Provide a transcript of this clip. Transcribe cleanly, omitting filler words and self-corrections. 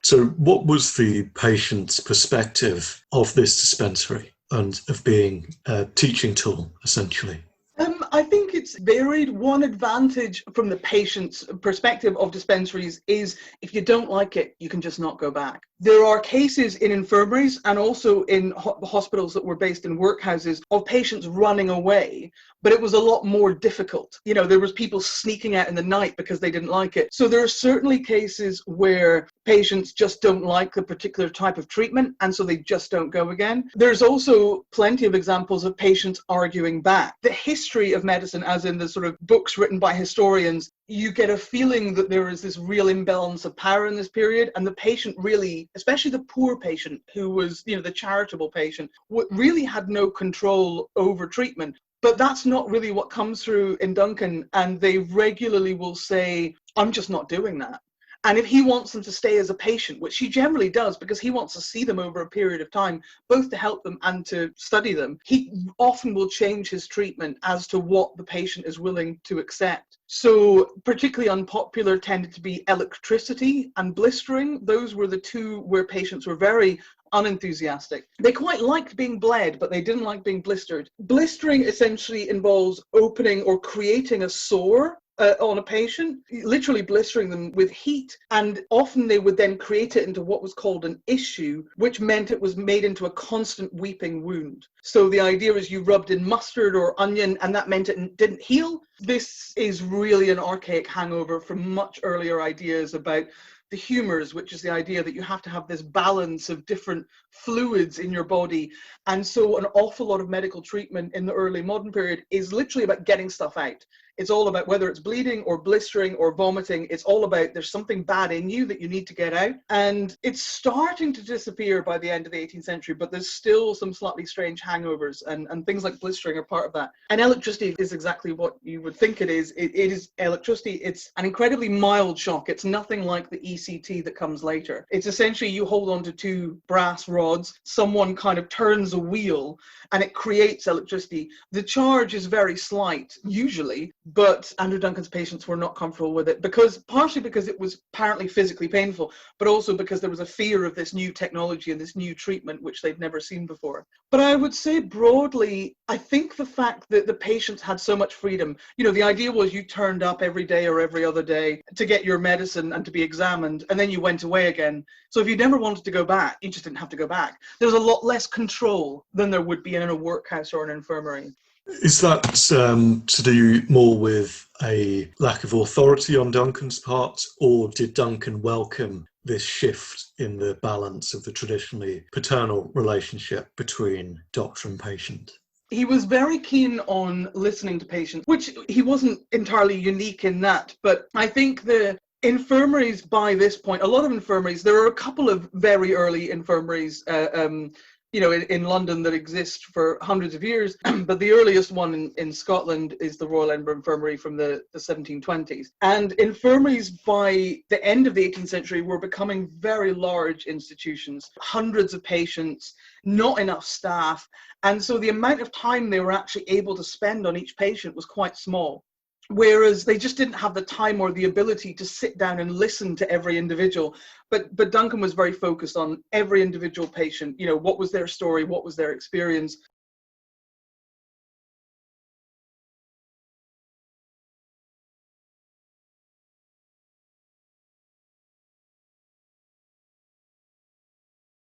So what was the patient's perspective of this dispensary and of being a teaching tool, essentially? I think it's varied. One advantage from the patient's perspective of dispensaries is if you don't like it, you can just not go back. There are cases in infirmaries and also in hospitals that were based in workhouses of patients running away, but it was a lot more difficult. You know, there was people sneaking out in the night because they didn't like it. So there are certainly cases where patients just don't like the particular type of treatment, and so they just don't go again. There's also plenty of examples of patients arguing back. The history of medicine, as in the sort of books written by historians, you get a feeling that there is this real imbalance of power in this period, and the patient really, especially the poor patient who was, you know, the charitable patient, really had no control over treatment. But that's not really what comes through in Duncan, and they regularly will say, I'm just not doing that. And if he wants them to stay as a patient, which he generally does because he wants to see them over a period of time, both to help them and to study them, he often will change his treatment as to what the patient is willing to accept. So particularly unpopular tended to be electricity and blistering. Those were the two where patients were very unenthusiastic. They quite liked being bled, but they didn't like being blistered. Blistering essentially involves opening or creating a sore on a patient, literally blistering them with heat, and often they would then create it into what was called an issue, which meant it was made into a constant weeping wound. So the idea is you rubbed in mustard or onion and that meant it didn't heal. This is really an archaic hangover from much earlier ideas about the humors, which is the idea that you have to have this balance of different fluids in your body. And so an awful lot of medical treatment in the early modern period is literally about getting stuff out. It's all about whether it's bleeding or blistering or vomiting. It's all about there's something bad in you that you need to get out. And it's starting to disappear by the end of the 18th century, but there's still some slightly strange hangovers, and things like blistering are part of that. And electricity is exactly what you would think it is. It is electricity. It's an incredibly mild shock. It's nothing like the ECT that comes later. It's essentially you hold on to two brass rods, someone kind of turns a wheel, and it creates electricity. The charge is very slight, usually, but Andrew Duncan's patients were not comfortable with it, partially because it was apparently physically painful, but also because there was a fear of this new technology and this new treatment which they'd never seen before. But I would say broadly, I think the fact that the patients had so much freedom, you know, the idea was you turned up every day or every other day to get your medicine and to be examined, and then you went away again. So if you never wanted to go back, you just didn't have to go back. There was a lot less control than there would be in a workhouse or an infirmary. Is that to do more with a lack of authority on Duncan's part, or did Duncan welcome this shift in the balance of the traditionally paternal relationship between doctor and patient? He was very keen on listening to patients, which he wasn't entirely unique in that, but I think the infirmaries by this point, a lot of infirmaries, there are a couple of very early infirmaries you know, in London that exist for hundreds of years, but the earliest one in Scotland is the Royal Edinburgh Infirmary from the 1720s. And infirmaries by the end of the 18th century were becoming very large institutions, hundreds of patients, not enough staff. And so the amount of time they were actually able to spend on each patient was quite small. Whereas they just didn't have the time or the ability to sit down and listen to every individual. But Duncan was very focused on every individual patient, you know, what was their story, what was their experience,